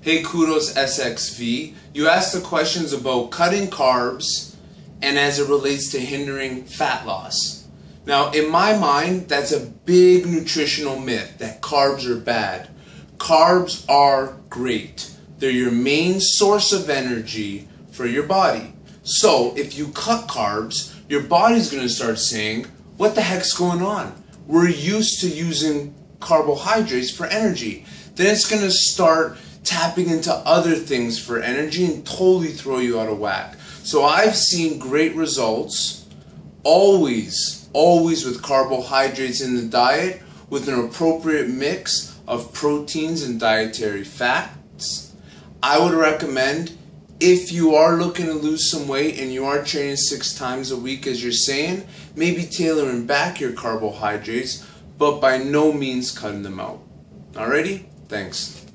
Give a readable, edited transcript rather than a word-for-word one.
Hey Kudos SXV, you asked the questions about cutting carbs and as it relates to hindering fat loss. Now in my mind, that's a big nutritional myth that carbs are bad. Carbs are great. They're your main source of energy for your body. So if you cut carbs, your body's going to start saying, what the heck's going on? We're used to using carbohydrates for energy. Then it's going to start tapping into other things for energy and totally throw you out of whack. So I've seen great results always with carbohydrates in the diet with an appropriate mix of proteins and dietary fats. I would recommend, if you are looking to lose some weight and you are training 6 times a week as you're saying, maybe tailoring back your carbohydrates, but by no means cutting them out. Alrighty? Thanks.